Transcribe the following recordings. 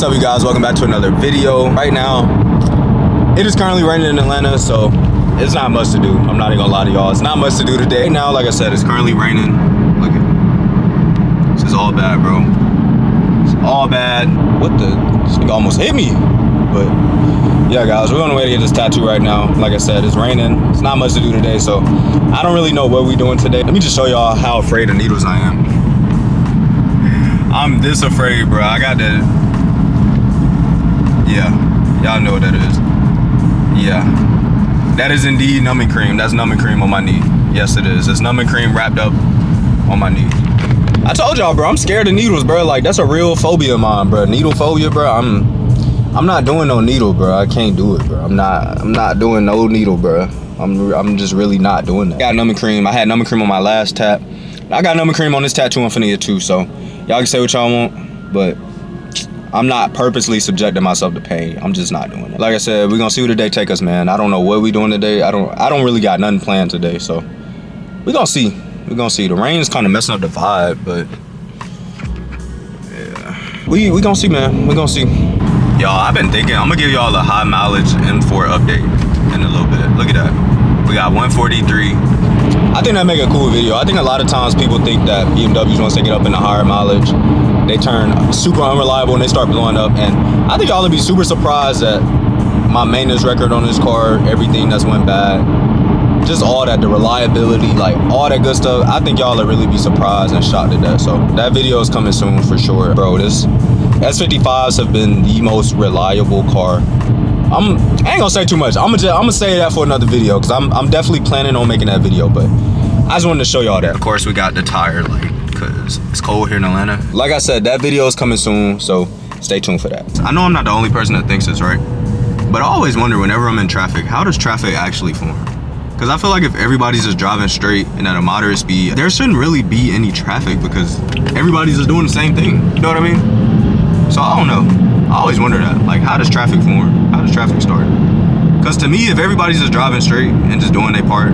What's up, you guys? Welcome back to another video. Right now, it is currently raining in Atlanta, so it's not much to do. I'm not even gonna lie to y'all. It's not much to do today. Right now, like I said, it's currently raining. Look at this is all bad, bro. It's all bad. What the? This nigga almost hit me. But yeah, guys, we're on the way to get this tattoo right now. Like I said, it's raining. It's not much to do today, so I don't really know what we're doing today. Let me just show y'all how afraid of needles I am. I'm this afraid, bro. I got that. Yeah, y'all know what that is. Yeah, that is indeed numbing cream. That's numbing cream on my knee. Yes, it is. It's numbing cream wrapped up on my knee. I told y'all, bro, I'm scared of needles, bro. Like, that's a real phobia of mine, bro. Needle phobia, bro. I'm not doing no needle, bro. I can't do it, bro. I'm not doing no needle, bro. I'm just really not doing that. I got numbing cream. I had numbing cream on my last tat. I got numbing cream on this tattoo I'm finna get too, so y'all can say what y'all want, but I'm not purposely subjecting myself to pain. I'm just not doing it. Like I said, we're gonna see where the day take us, man. I don't know what we doing today. I don't really got nothing planned today, so we're gonna see. We're gonna see. The rain is kind of messing up the vibe, but yeah, we gonna see, man. We're gonna see. Y'all, I've been thinking I'm gonna give y'all a high mileage M4 update in a little bit. Look at that. We got 143. I think that make a cool video. I think a lot of times people think that BMWs, once they get up in the higher mileage, they turn super unreliable and they start blowing up. And I think y'all would be super surprised at my maintenance record on this car, everything that's went bad, just all that, the reliability, like all that good stuff. I think y'all would really be surprised and shocked at that. So that video is coming soon for sure. Bro, this S55s have been the most reliable car. I ain't gonna say too much. I'm gonna say that for another video, because I'm definitely planning on making that video, but I just wanted to show y'all that. Of course, we got the tire light because it's cold here in Atlanta. Like I said, that video is coming soon, so stay tuned for that. I know I'm not the only person that thinks this, right? But I always wonder whenever I'm in traffic, how does traffic actually form? Because I feel like if everybody's just driving straight and at a moderate speed, there shouldn't really be any traffic because everybody's just doing the same thing. You know what I mean? So I don't know. I always wonder that. Like, how does traffic form? How does traffic start? Because to me, if everybody's just driving straight and just doing their part,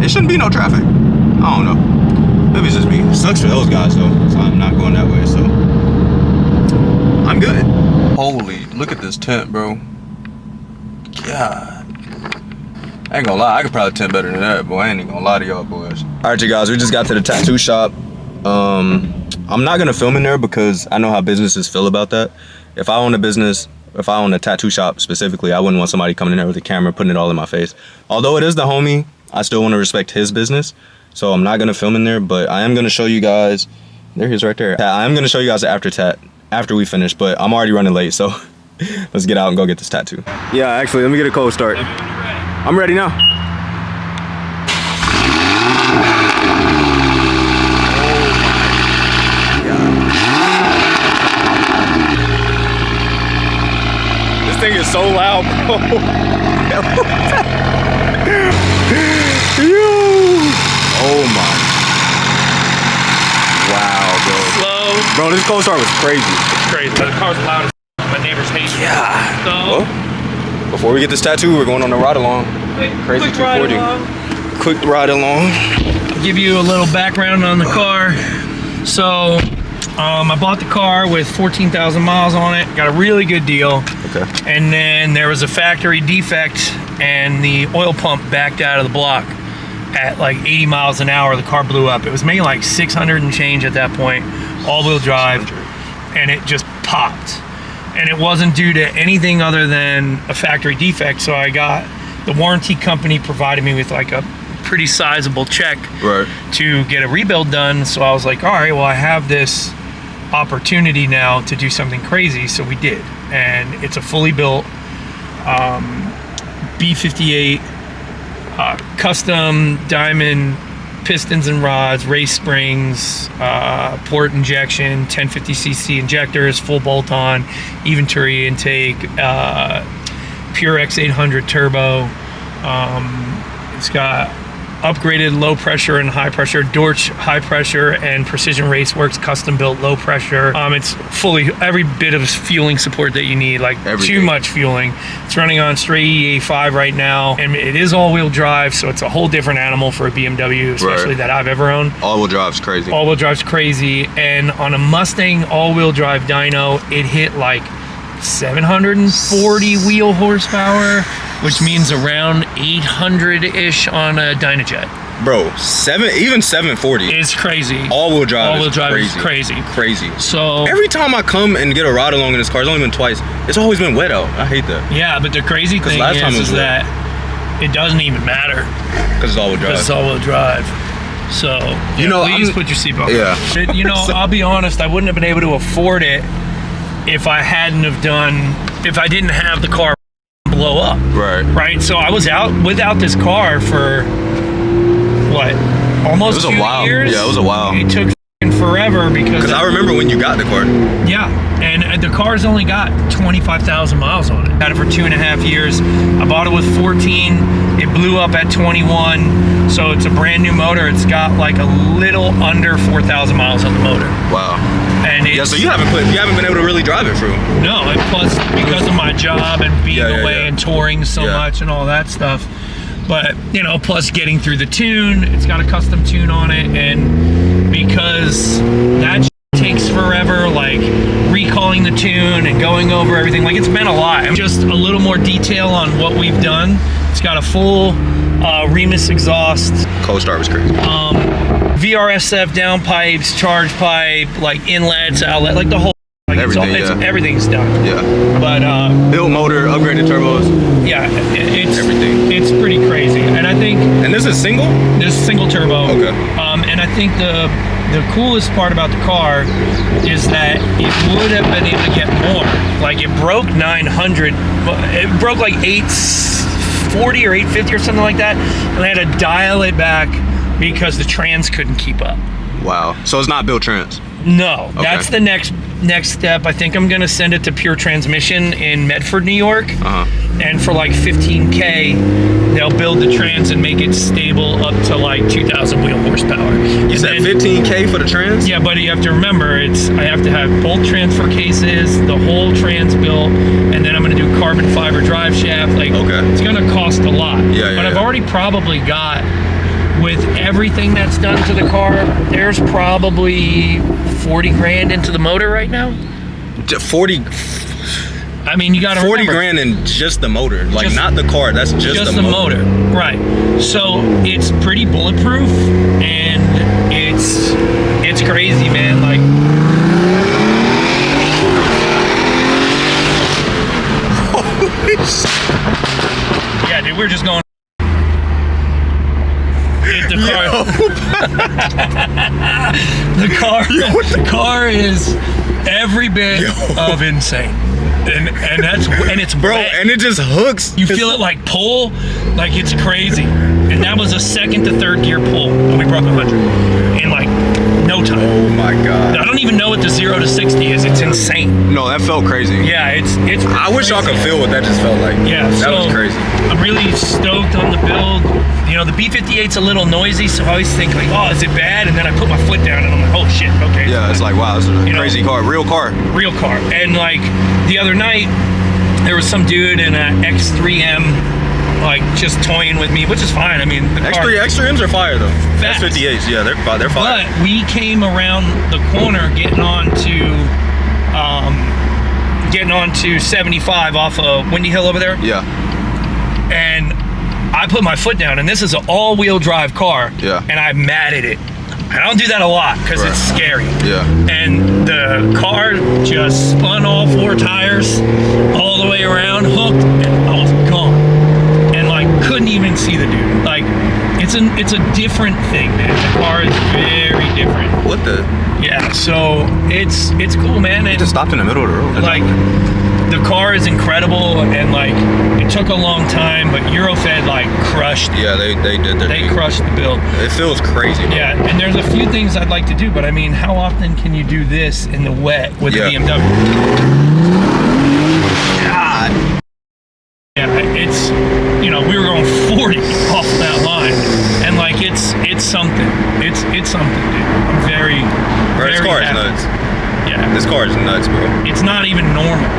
it shouldn't be no traffic. I don't know. Maybe it's just me. It sucks for those guys though, so I'm not going that way, so I'm good. Holy, look at this tent, bro. God. I ain't gonna lie, I could probably tent better than that, boy. I ain't even gonna lie to y'all boys. Alright, you guys, we just got to the tattoo shop. I'm not gonna film in there because I know how businesses feel about that. If I own a business, if I own a tattoo shop specifically, I wouldn't want somebody coming in there with a camera putting it all in my face. Although it is the homie, I still want to respect his business. So I'm not gonna film in there, but I am gonna show you guys. There he is right there. I am gonna show you guys the after tat after we finish, but I'm already running late, so let's get out and go get this tattoo. Yeah, actually, let me get a cold start. I'm ready now. This thing is so loud, bro. Oh my. Wow, bro. Slow. Bro, this cold start was crazy. It's crazy. The car's loud as my neighbors hate it. Yeah. So, well, before we get this tattoo, we're going on a ride along. Crazy 240. Quick ride along. I'll give you a little background on the car. So, I bought the car with 14,000 miles on it. Got a really good deal. Okay. And then there was a factory defect and the oil pump backed out of the block at like 80 miles an hour. The car blew up. It was making like 600 and change at that point, all-wheel drive, and it just popped. And it wasn't due to anything other than a factory defect. So I got the warranty company provided me with like a pretty sizable check to get a rebuild done. So I was like, all right, well, I have this opportunity now to do something crazy. So we did, and it's a fully built B58 custom diamond pistons and rods, race springs, port injection, 1050cc injectors, full bolt-on, Venturi intake, pure X800 turbo. It's got upgraded low pressure and high pressure, Dorch high pressure and Precision Raceworks custom built low pressure. It's fully, every bit of fueling support that you need, like too much fueling. It's running on straight EA5 right now, and it is all-wheel drive, so it's a whole different animal for a BMW, especially that I've ever owned. All-wheel drive's crazy. All-wheel drive's crazy, and on a Mustang all-wheel drive dyno, it hit like 740 wheel horsepower, which means around 800-ish on a Dynajet. Bro, even 740 is crazy. All-wheel drive is crazy. Crazy. So every time I come and get a ride along in this car, it's only been twice. It's always been wet out. I hate that. Yeah, but the crazy thing is that it doesn't even matter. Because it's all-wheel drive. Because it's all-wheel drive. So, please put your seatbelt on. Yeah. You know, I'll be honest, I wouldn't have been able to afford it if I didn't have the car blow up. Right? So I was out without this car for, what, almost 2 years? Yeah, it was a while. It took forever because I remember when you got the car. Yeah, and the car's only got 25,000 miles on it. Had it for 2.5 years. I bought it with 14. It blew up at 21. So it's a brand new motor. It's got like a little under 4,000 miles on the motor. Wow. And so you haven't been able to really drive it through. No, and plus because of my job and being away and touring so much and all that stuff. But plus getting through the tune, it's got a custom tune on it, and because that takes forever, like recalling the tune and going over everything, like it's been a lot. Just a little more detail on what we've done. It's got a full Remus exhaust. Cold start was crazy. VRSF downpipes, charge pipe, like inlets, outlet, like the whole. Like everything's done. Yeah. But built motor, upgraded turbos. Yeah, it's everything. It's pretty crazy, and I think. And this is single. This is single turbo. Okay. And I think the coolest part about the car is that it would have been able to get more. Like it broke 900. It broke like 840 or 850 or something like that, and I had to dial it back because the trans couldn't keep up. Wow. So it's not built trans. No, that's the next step. I think I'm gonna send it to Pure Transmission in Medford, New York, and for like $15K, they'll build the trans and make it stable up to like 2,000 wheel horsepower. You said $15K for the trans? Yeah, but you have to remember, I have to have both transfer cases, the whole trans built, and then I'm gonna do carbon fiber drive shaft. Like, it's gonna cost a lot. But I've already probably got, with everything that's done to the car, there's probably 40 grand into the motor right now. 40. I mean, you gotta 40 remember, grand in just the motor, like not the car. That's just the motor. Right. So it's pretty bulletproof, and it's crazy, man. Like. Yeah, dude, we're just going. The car is every bit of insane, and it's wet. And it just hooks. You feel it like pull, like it's crazy. And that was a second to third gear pull, and we broke 100 in like no time. Oh my god! I don't even know what the 0 to 60 is. It's insane. No, that felt crazy. Yeah, it's. I wish y'all could feel what that just felt like. Yeah, that was crazy. I'm really stoked on the build. The B58's a little noisy, so I always think like, oh, is it bad? And then I put my foot down and I'm like, oh shit, okay. Yeah, it's like, wow, this is a crazy car, real car. Real car. And like the other night, there was some dude in an X3M, like just toying with me, which is fine. I mean, the X3Ms are fire though. Fast. X58s, yeah, they're fire. But we came around the corner, getting on to 75 off of Windy Hill over there. Yeah. And I put my foot down, and this is an all-wheel drive car. Yeah. And I matted it. I don't do that a lot because it's scary. Yeah. And the car just spun all 4 tires all the way around, hooked, and I was gone. And like couldn't even see the dude. Like it's a different thing, man. The car is very different. What the? Yeah. So it's cool, man. It just stopped in the middle of the road. Like the car is incredible, and like it took a long time, but Eurofed like crushed it. Yeah, they did their thing. Crushed the build. It feels crazy. Yeah, and there's a few things I'd like to do, but I mean, how often can you do this in the wet with a BMW? God. Yeah, it's we were going 40 off that line, and like it's something. It's something, dude. I'm very, bro, very this car happy. is nuts. Yeah, this car is nuts, bro. It's not even normal.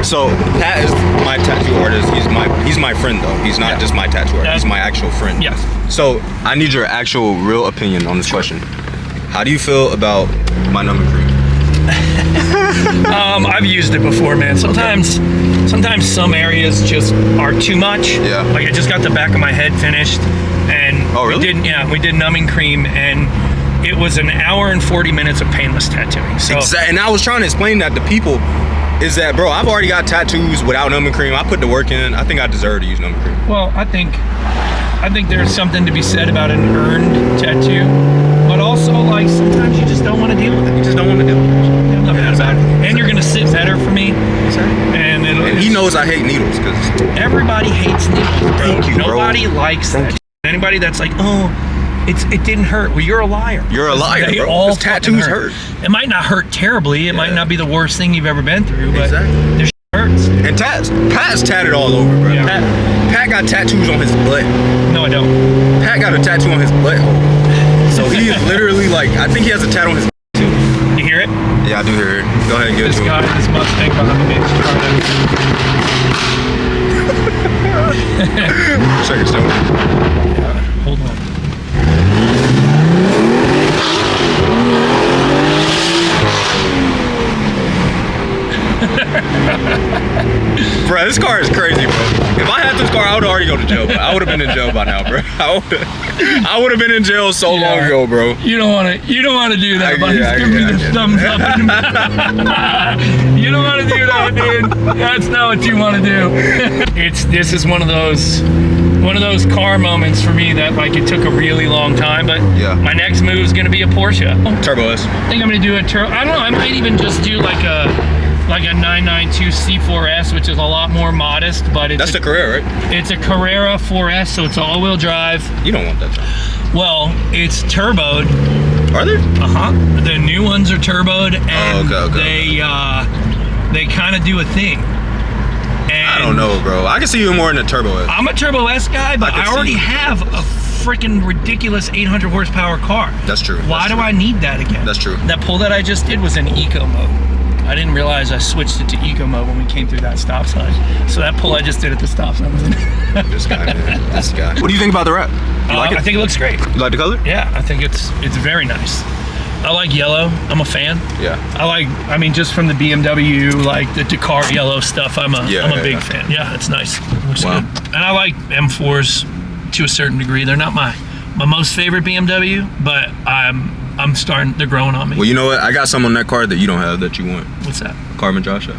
So Pat is my tattoo artist. He's my friend though. He's not just my tattoo artist. He's my actual friend. Yes. So I need your actual real opinion on this question. How do you feel about my number cream? I've used it before, man. Sometimes some areas just are too much. Yeah. Like I just got the back of my head finished, and oh really? we did numbing cream, and it was an hour and 40 minutes of painless tattooing. So and I was trying to explain that to people. Is that, bro, I've already got tattoos without numbing cream. I put the work in. I think I deserve to use numbing cream. Well, I think there's something to be said about an earned tattoo, but also like sometimes you just don't want to deal with it. You just don't want to deal with it. I'm not mad about it. And you're gonna sit better for me. And he knows I hate needles because everybody hates needles. Bro. Thank you, bro. Nobody likes that. Anybody that's like, oh, it didn't hurt. Well, you're a liar. You're a liar, they bro. All tattoos hurt. It might not hurt terribly. It might not be the worst thing you've ever been through, but this hurts. And Pat's tatted all over, bro. Yeah. Pat got tattoos on his butt. No, I don't. Pat got a tattoo on his butthole. So he is literally like, I think he has a tattoo on his too. You hear it? Yeah, I do hear it. Go ahead and give it to him. This Mustang behind me. Check it, show. Hold on. Bro, this car is crazy, bro. If I had this car, I would already go to jail. Bro. I would have been in jail by now, bro. I would have been in jail so long ago, bro. You don't want to do that, buddy. Give me the thumbs up. You don't want to do that, dude. That's not what you want to do. This is one of those car moments for me that like it took a really long time, but my next move is gonna be a Porsche. Turbo S. I think I'm gonna do a turbo. I don't know. I might even just do like a 992 C4S, which is a lot more modest, but that's the Carrera, right? It's a Carrera 4S, so it's all-wheel drive. You don't want that turbo. Well, it's turboed. Are they? The new ones are turboed, and they kind of do a thing. And I don't know, bro. I can see you more in the Turbo S. I'm a Turbo S guy, but I already have a freaking ridiculous 800 horsepower car. That's true. Why do I need that again? That's true. That pull that I just did was in eco mode. I didn't realize I switched it to eco mode when we came through that stop sign. So that pull I just did at the stop sign was in. This guy, man. This guy. What do you think about the wrap? You like it? I think it looks great. You like the color? Yeah, I think it's very nice. I like yellow. I'm a fan. Yeah. I mean, just from the BMW, like the Dakar yellow stuff, I'm a big fan. Yeah, it's nice. It looks good. And I like M4s to a certain degree. They're not my most favorite BMW, but they're growing on me. Well, you know what? I got some on that car that you don't have that you want. What's that? Carbon drive shaft.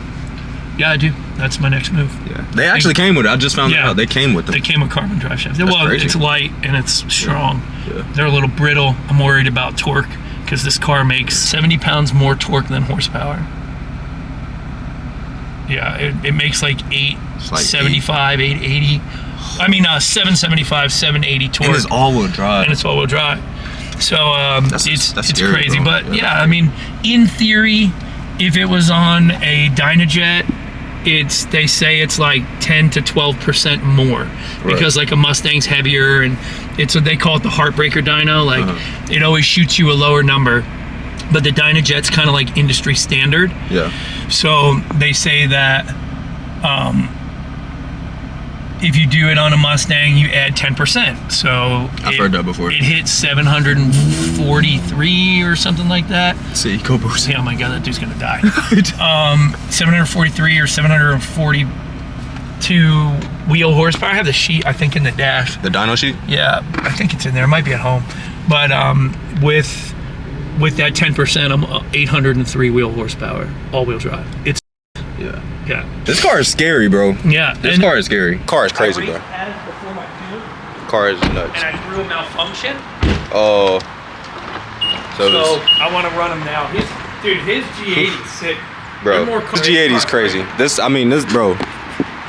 Yeah, I do. That's my next move. Yeah. They actually came with it. I just found it out. They came with them. They came with carbon drive shaft. That's well, crazy. It's light and it's strong. Yeah. They're a little brittle. I'm worried about torque because this car makes 70 pounds more torque than horsepower. Yeah, it makes like 875, 880. I mean, 775, 780 torque. And it's all-wheel drive. So it's scary, crazy. bro. But yeah, I mean, in theory, if it was on a Dynajet, they say it's like 10 to 12% more because like a Mustang's heavier, and it's what they call it the heartbreaker dyno. Like it always shoots you a lower number, but the Dynajet's kind of like industry standard. Yeah. So they say that if you do it on a Mustang, you add 10%. So I've heard that before. It hits 743 or something like that. See, go boost. Oh my God, that dude's gonna die. 743 or 742 wheel horsepower. I have the sheet, I think, in the dash. The dyno sheet? Yeah, I think it's in there. It might be at home. But with that 10%, I'm 803 wheel horsepower, all-wheel drive. It's yeah. This car is scary, bro. Yeah. This car is scary. Car is crazy, bro. Before my build, car is nuts. and I threw a malfunction. Oh. So I want to run him now. His G80's sick. Bro, this G80 is crazy. Bro.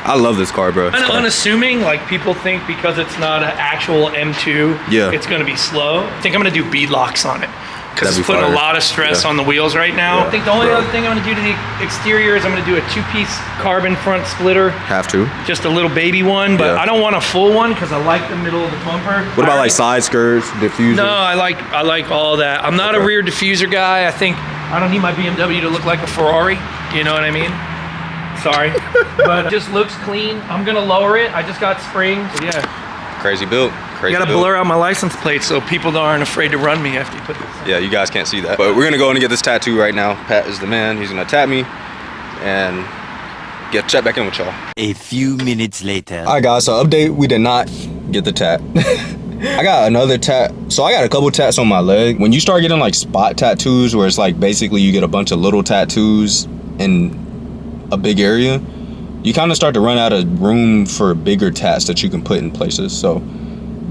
I love this car, bro. I'm unassuming, like people think because it's not an actual M2, it's gonna be slow. I think I'm gonna do bead locks on it. Because it's putting a lot of stress on the wheels right now. I think the only other thing I'm gonna do to the exterior is I'm gonna do a 2-piece carbon front splitter. Have to. Just a little baby one, but I don't want a full one because I like the middle of the bumper. What about like side skirts, diffuser? No, I like all that. I'm not a rear diffuser guy. I think I don't need my BMW to look like a Ferrari. You know what I mean? Sorry, but it just looks clean. I'm gonna lower it. I just got springs. Yeah. Crazy build. Crazy. You gotta build. blur out my license plate so people aren't afraid to run me after you put this. Yeah, you guys can't see that. But we're gonna go in and get this tattoo right now. Pat is the man. He's gonna tap me and check back in with y'all. A few minutes later. All right, guys, so update, we did not get the tat. I got another tat. So I got a couple tats on my leg. When you start getting like spot tattoos, where it's like basically you get a bunch of little tattoos in a big area, you kind of start to run out of room for bigger tats that you can put in places. So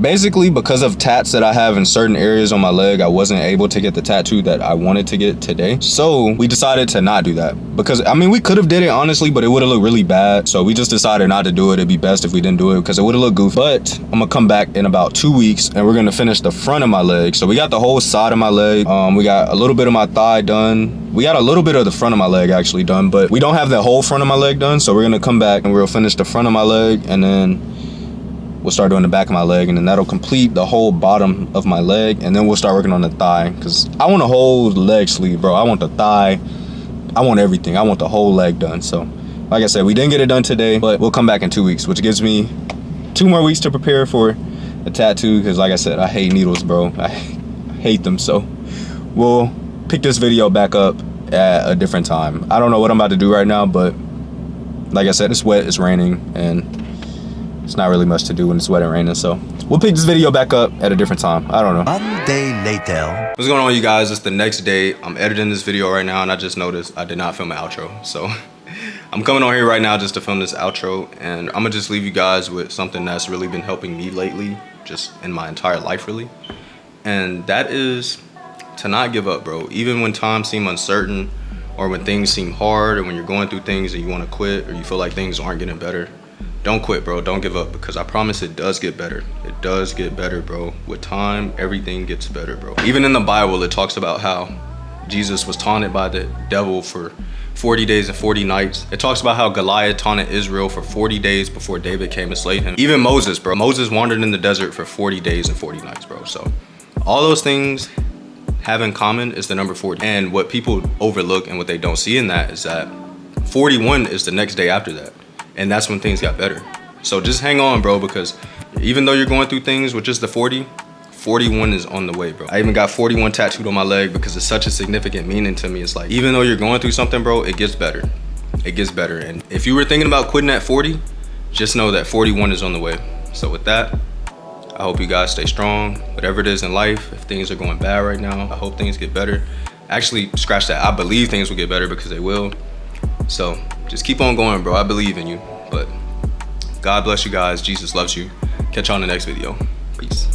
basically, because of tats that I have in certain areas on my leg, I wasn't able to get the tattoo that I wanted to get today. So we decided to not do that, because I mean, we could have did it honestly, but it would have looked really bad. So we just decided not to do it. It'd be best if we didn't do it, because it would have looked goofy. But I'm gonna come back in about 2 weeks and we're gonna finish the front of my leg. So we got the whole side of my leg. We got a little bit of my thigh done. We got a little bit of the front of my leg actually done, but we don't have the whole front of my leg done. So we're gonna come back and we'll finish the front of my leg, and then we'll start doing the back of my leg, and then that'll complete the whole bottom of my leg. And then we'll start working on the thigh, because I want a whole leg sleeve, bro. I want the thigh, I want everything. I want the whole leg done. So like I said, we didn't get it done today, but we'll come back in 2 weeks, which gives me 2 more weeks to prepare for a tattoo, because like I said, I hate needles, bro. I hate them. So we'll pick this video back up at a different time. I don't know what I'm about to do right now, but like I said, it's wet, it's raining, and it's not really much to do when it's wet and raining. So we'll pick this video back up at a different time. I don't know. 1 day later. What's going on, you guys? It's the next day. I'm editing this video right now, and I just noticed I did not film an outro. So I'm coming on here right now just to film this outro, and I'm gonna just leave you guys with something that's really been helping me lately, just in my entire life really. And that is to not give up, bro. Even when times seem uncertain, or when things seem hard, or when you're going through things and you want to quit, or you feel like things aren't getting better, don't quit, bro. Don't give up, because I promise it does get better. It does get better, bro. With time, everything gets better, bro. Even in the Bible, it talks about how Jesus was taunted by the devil for 40 days and 40 nights. It talks about how Goliath taunted Israel for 40 days before David came and slayed him. Even Moses, bro. Moses wandered in the desert for 40 days and 40 nights, bro. So all those things have in common is the number 40. And what people overlook and what they don't see in that is that 41 is the next day after that. And that's when things got better. So just hang on, bro, because even though you're going through things with just the 40, 41 is on the way, bro. I even got 41 tattooed on my leg because it's such a significant meaning to me. It's like, even though you're going through something, bro, it gets better. It gets better. And if you were thinking about quitting at 40, just know that 41 is on the way. So with that, I hope you guys stay strong. Whatever it is in life, if things are going bad right now, I hope things get better. Actually, scratch that. I believe things will get better, because they will. So just keep on going, bro. I believe in you. But God bless you guys. Jesus loves you. Catch you on the next video. Peace.